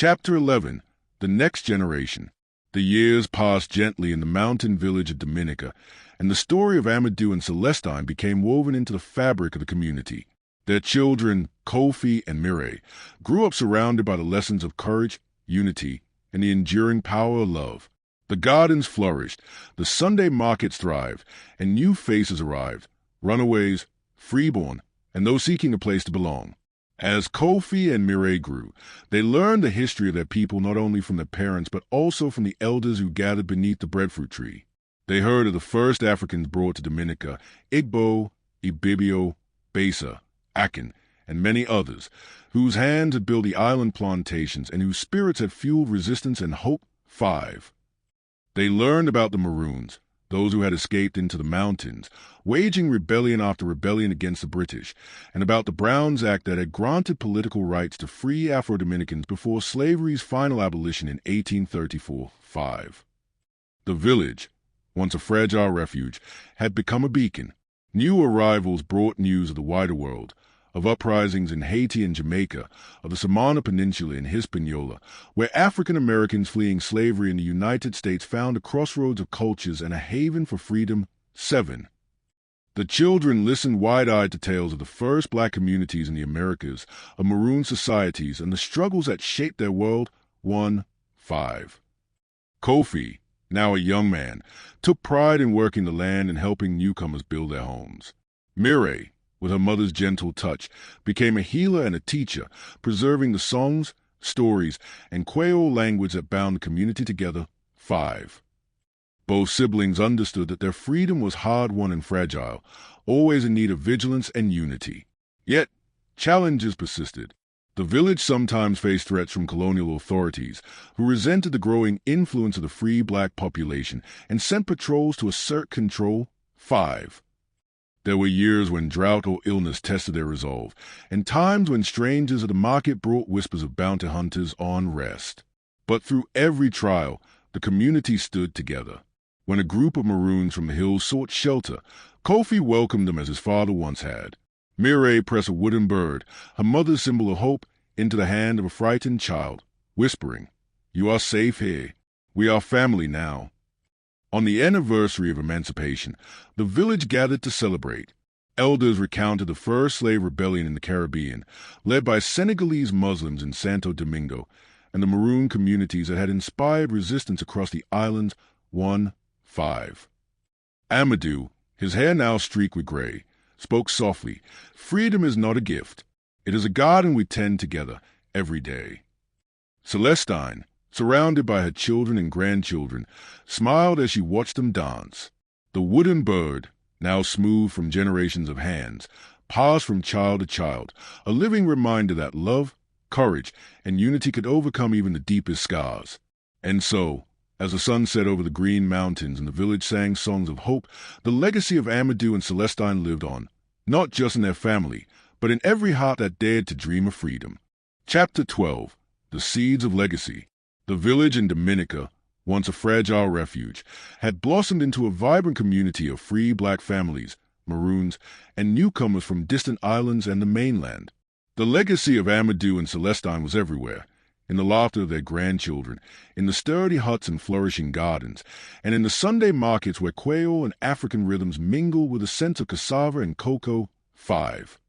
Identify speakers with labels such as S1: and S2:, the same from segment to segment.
S1: Chapter 11. The Next Generation. The years passed gently in the mountain village of Dominica, and the story of Amadou and Célestine became woven into the fabric of the community. Their children, Kofi and Mireille, grew up surrounded by the lessons of courage, unity, and the enduring power of love. The gardens flourished, the Sunday markets thrived, and new faces arrived, runaways, freeborn, and those seeking a place to belong. As Kofi and Mireille grew, they learned the history of their people not only from their parents but also from the elders who gathered beneath the breadfruit tree. They heard of the first Africans brought to Dominica, Igbo, Ibibio, Besa, Akin, and many others, whose hands had built the island plantations and whose spirits had fueled resistance and hope. 5. They learned about the Maroons, those who had escaped into the mountains, waging rebellion after rebellion against the British, and about the Browns Act that had granted political rights to free Afro-Dominicans before slavery's final abolition in 1834. 5. The village, once a fragile refuge, had become a beacon. New arrivals brought news of the wider world, of uprisings in Haiti and Jamaica, of the Samana Peninsula in Hispaniola, where African Americans fleeing slavery in the United States found a crossroads of cultures and a haven for freedom. 7. The children listened wide-eyed to tales of the first black communities in the Americas, of maroon societies, and the struggles that shaped their world. 5. Kofi, now a young man, took pride in working the land and helping newcomers build their homes. Mireille, with her mother's gentle touch, became a healer and a teacher, preserving the songs, stories, and Creole language that bound the community together. 5. Both siblings understood that their freedom was hard-won and fragile, always in need of vigilance and unity. Yet, challenges persisted. The village sometimes faced threats from colonial authorities, who resented the growing influence of the free black population and sent patrols to assert control. 5. There were years when drought or illness tested their resolve, and times when strangers at the market brought whispers of bounty hunters on rest. But through every trial, the community stood together. When a group of Maroons from the hills sought shelter, Kofi welcomed them as his father once had. Mireille pressed a wooden bird, her mother's symbol of hope, into the hand of a frightened child, whispering, "You are safe here. We are family now." On the anniversary of Emancipation, the village gathered to celebrate. Elders recounted the first slave rebellion in the Caribbean, led by Senegalese Muslims in Santo Domingo, and the Maroon communities that had inspired resistance across the islands. 5. Amadou, his hair now streaked with gray, spoke softly. "Freedom is not a gift. It is a garden we tend together every day." Célestine, surrounded by her children and grandchildren, smiled as she watched them dance. The wooden bird, now smooth from generations of hands, passed from child to child, a living reminder that love, courage, and unity could overcome even the deepest scars. And so, as the sun set over the green mountains and the village sang songs of hope, the legacy of Amadou and Célestine lived on, not just in their family, but in every heart that dared to dream of freedom. Chapter 12. The Seeds of Legacy. The village in Dominica, once a fragile refuge, had blossomed into a vibrant community of free black families, Maroons, and newcomers from distant islands and the mainland. The legacy of Amadou and Célestine was everywhere, in the laughter of their grandchildren, in the sturdy huts and flourishing gardens, and in the Sunday markets where Creole and African rhythms mingle with a sense of cassava and cocoa. 5.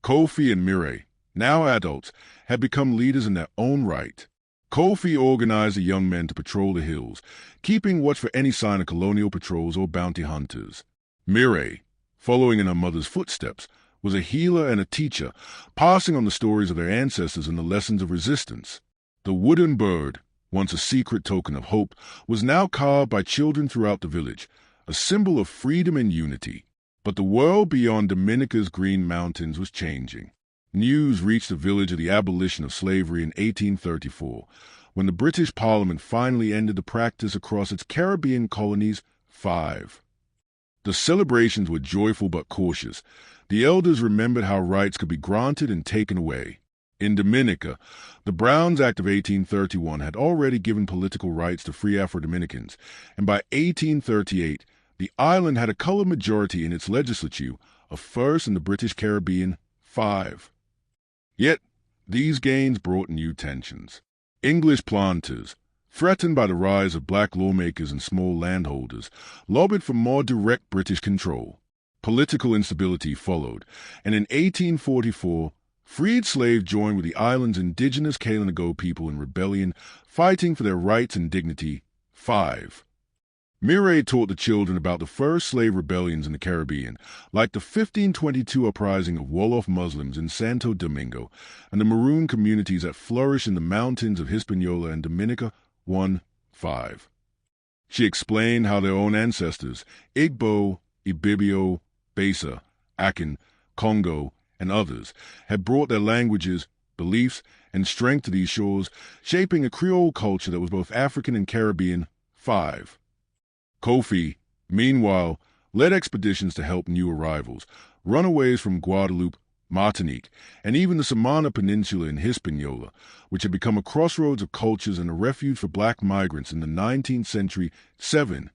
S1: Kofi and Mireille, now adults, had become leaders in their own right. Kofi organized the young men to patrol the hills, keeping watch for any sign of colonial patrols or bounty hunters. Mireille, following in her mother's footsteps, was a healer and a teacher, passing on the stories of their ancestors and the lessons of resistance. The wooden bird, once a secret token of hope, was now carved by children throughout the village, a symbol of freedom and unity. But the world beyond Dominica's green mountains was changing. News reached the village of the abolition of slavery in 1834, when the British Parliament finally ended the practice across its Caribbean colonies. 5. The celebrations were joyful but cautious. The elders remembered how rights could be granted and taken away. In Dominica, the Browns Act of 1831 had already given political rights to free Afro-Dominicans, and by 1838, the island had a colored majority in its legislature, a first in the British Caribbean. 5. Yet, these gains brought new tensions. English planters, threatened by the rise of black lawmakers and small landholders, lobbied for more direct British control. Political instability followed, and in 1844, freed slaves joined with the island's indigenous Kalinago people in rebellion, fighting for their rights and dignity. 5. Mireille taught the children about the first slave rebellions in the Caribbean, like the 1522 uprising of Wolof Muslims in Santo Domingo and the Maroon communities that flourished in the mountains of Hispaniola and Dominica. 1-5. She explained how their own ancestors, Igbo, Ibibio, Besa, Akan, Congo, and others, had brought their languages, beliefs, and strength to these shores, shaping a Creole culture that was both African and Caribbean. 5. Kofi, meanwhile, led expeditions to help new arrivals, runaways from Guadeloupe, Martinique, and even the Samana Peninsula in Hispaniola, which had become a crossroads of cultures and a refuge for black migrants in the 19th century. 7.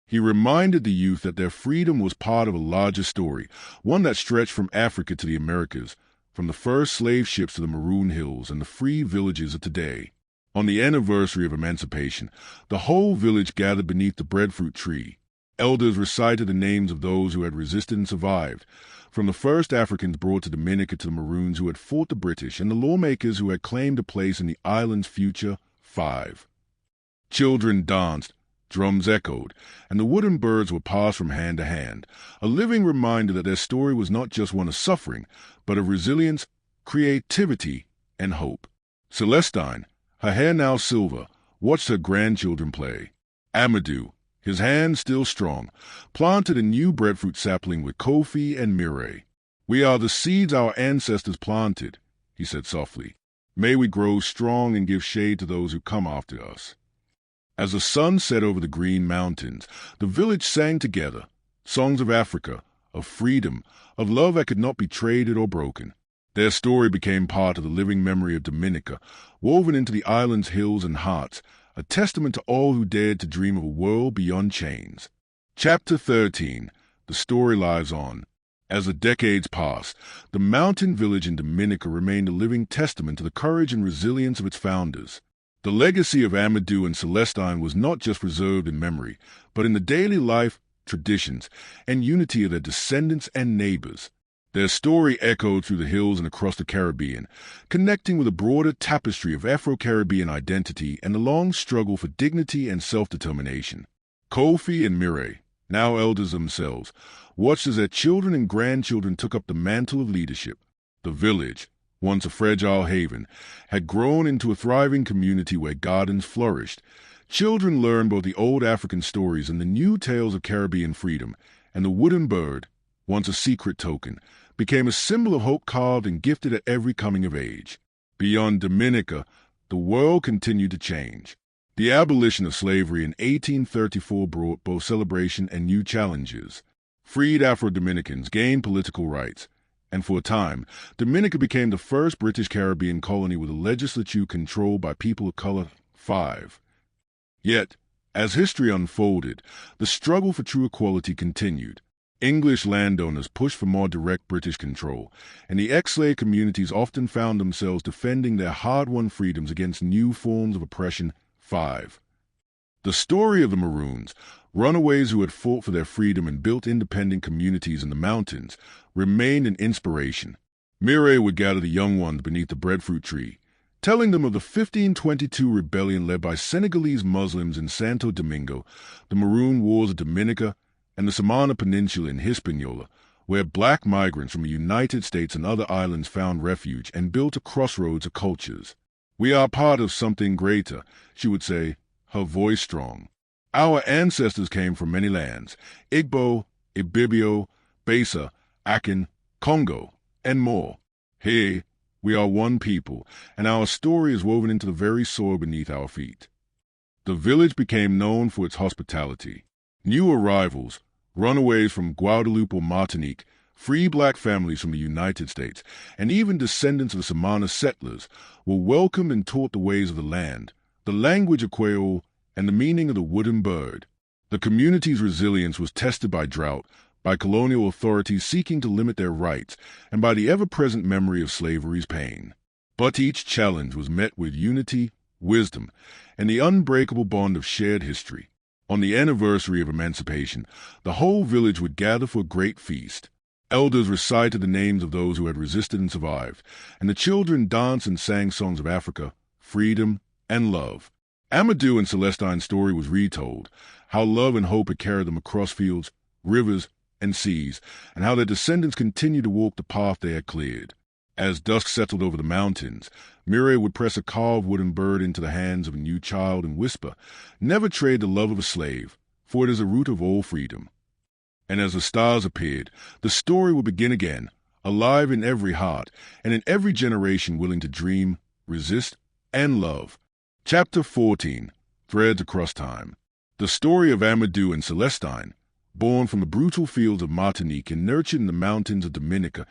S1: He reminded the youth that their freedom was part of a larger story, one that stretched from Africa to the Americas, from the first slave ships to the Maroon Hills and the free villages of today. On the anniversary of Emancipation, the whole village gathered beneath the breadfruit tree. Elders recited the names of those who had resisted and survived, from the first Africans brought to Dominica to the Maroons who had fought the British and the lawmakers who had claimed a place in the island's future. 5. Children danced, drums echoed, and the wooden birds were passed from hand to hand, a living reminder that their story was not just one of suffering, but of resilience, creativity, and hope. Célestine, her hair now silver, watched her grandchildren play. Amadou, his hands still strong, planted a new breadfruit sapling with Kofi and Mireille. "We are the seeds our ancestors planted," he said softly. "May we grow strong and give shade to those who come after us." As the sun set over the green mountains, the village sang together, songs of Africa, of freedom, of love that could not be traded or broken. Their story became part of the living memory of Dominica, woven into the island's hills and hearts, a testament to all who dared to dream of a world beyond chains. Chapter 13. The story lives on. As the decades passed, the mountain village in Dominica remained a living testament to the courage and resilience of its founders. The legacy of Amadou and Célestine was not just preserved in memory, but in the daily life, traditions, and unity of their descendants and neighbors. Their story echoed through the hills and across the Caribbean, connecting with a broader tapestry of Afro-Caribbean identity and the long struggle for dignity and self-determination. Kofi and Mireille, now elders themselves, watched as their children and grandchildren took up the mantle of leadership. The village, once a fragile haven, had grown into a thriving community where gardens flourished. Children learned both the old African stories and the new tales of Caribbean freedom, and the wooden bird, once a secret token, became a symbol of hope carved and gifted at every coming of age. Beyond Dominica, the world continued to change. The abolition of slavery in 1834 brought both celebration and new challenges. Freed Afro-Dominicans gained political rights, and for a time, Dominica became the first British Caribbean colony with a legislature controlled by people of color. 5. Yet, as history unfolded, the struggle for true equality continued. English landowners pushed for more direct British control, and the ex-slave communities often found themselves defending their hard-won freedoms against new forms of oppression. 5. The story of the Maroons, runaways who had fought for their freedom and built independent communities in the mountains, remained an inspiration. Mireille would gather the young ones beneath the breadfruit tree, telling them of the 1522 rebellion led by Senegalese Muslims in Santo Domingo, the Maroon Wars of Dominica, and the Samana Peninsula in Hispaniola, where black migrants from the United States and other islands found refuge and built a crossroads of cultures. "We are part of something greater," she would say, her voice strong. "Our ancestors came from many lands, Igbo, Ibibio, Besa, Akan, Congo, and more. Here, we are one people, and our story is woven into the very soil beneath our feet." The village became known for its hospitality. New arrivals, runaways from Guadeloupe or Martinique, free black families from the United States, and even descendants of the Samana settlers were welcomed and taught the ways of the land, the language of Creole, and the meaning of the wooden bird. The community's resilience was tested by drought, by colonial authorities seeking to limit their rights, and by the ever-present memory of slavery's pain. But each challenge was met with unity, wisdom, and the unbreakable bond of shared history. On the anniversary of Emancipation, the whole village would gather for a great feast. Elders recited the names of those who had resisted and survived, and the children danced and sang songs of Africa, freedom, and love. Amadou and Célestine's story was retold, how love and hope had carried them across fields, rivers, and seas, and how their descendants continued to walk the path they had cleared. As dusk settled over the mountains, Mireille would press a carved wooden bird into the hands of a new child and whisper, "Never trade the love of a slave, for it is the root of all freedom." And as the stars appeared, the story would begin again, alive in every heart and in every generation willing to dream, resist, and love. Chapter 14. Threads Across Time. The story of Amadou and Célestine, born from the brutal fields of Martinique and nurtured in the mountains of Dominica,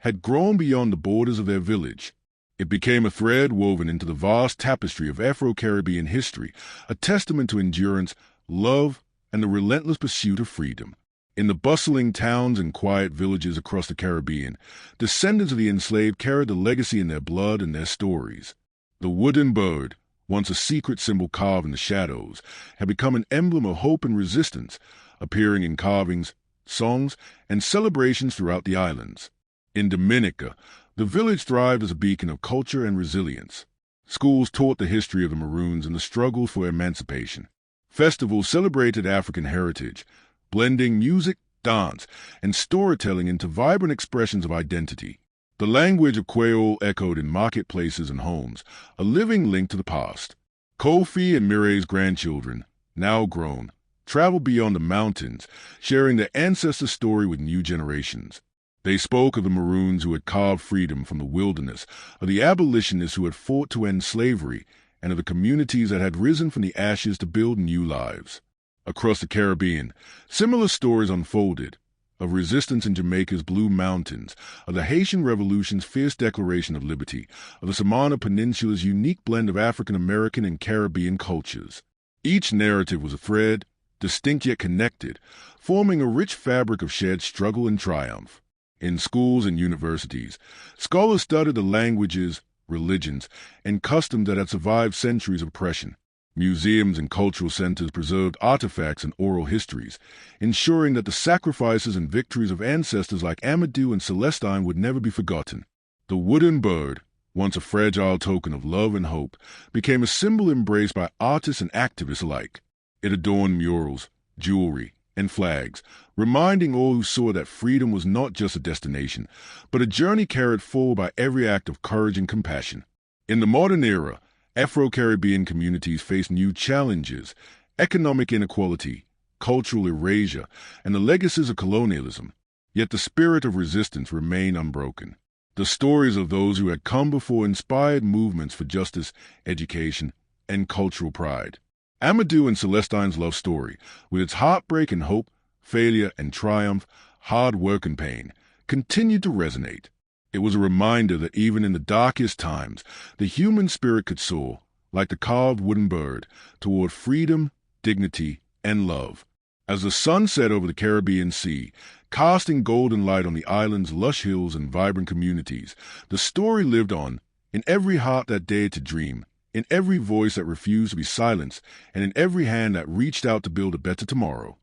S1: had grown beyond the borders of their village. It became a thread woven into the vast tapestry of Afro-Caribbean history, a testament to endurance, love, and the relentless pursuit of freedom. In the bustling towns and quiet villages across the Caribbean, descendants of the enslaved carried the legacy in their blood and their stories. The wooden bird, once a secret symbol carved in the shadows, had become an emblem of hope and resistance, appearing in carvings, songs, and celebrations throughout the islands. In Dominica, the village thrived as a beacon of culture and resilience. Schools taught the history of the Maroons and the struggle for emancipation. Festivals celebrated African heritage, blending music, dance, and storytelling into vibrant expressions of identity. The language of Creole echoed in marketplaces and homes, a living link to the past. Kofi and Mireille's grandchildren, now grown, traveled beyond the mountains, sharing their ancestors' story with new generations. They spoke of the Maroons who had carved freedom from the wilderness, of the abolitionists who had fought to end slavery, and of the communities that had risen from the ashes to build new lives. Across the Caribbean, similar stories unfolded, of resistance in Jamaica's Blue Mountains, of the Haitian Revolution's fierce declaration of liberty, of the Samana Peninsula's unique blend of African-American and Caribbean cultures. Each narrative was a thread, distinct yet connected, forming a rich fabric of shared struggle and triumph. In schools and universities, scholars studied the languages, religions, and customs that had survived centuries of oppression. Museums and cultural centers preserved artifacts and oral histories, ensuring that the sacrifices and victories of ancestors like Amadou and Célestine would never be forgotten. The wooden bird, once a fragile token of love and hope, became a symbol embraced by artists and activists alike. It adorned murals, jewelry, and flags, reminding all who saw that freedom was not just a destination, but a journey carried forward by every act of courage and compassion. In the modern era, Afro-Caribbean communities face new challenges: economic inequality, cultural erasure, and the legacies of colonialism. Yet the spirit of resistance remained unbroken. The stories of those who had come before inspired movements for justice, education, and cultural pride. Amadou and Célestine's love story, with its heartbreak and hope, failure and triumph, hard work and pain, continued to resonate. It was a reminder that even in the darkest times, the human spirit could soar, like the carved wooden bird, toward freedom, dignity, and love. As the sun set over the Caribbean Sea, casting golden light on the island's lush hills and vibrant communities, the story lived on, in every heart that dared to dream, in every voice that refused to be silenced, and in every hand that reached out to build a better tomorrow.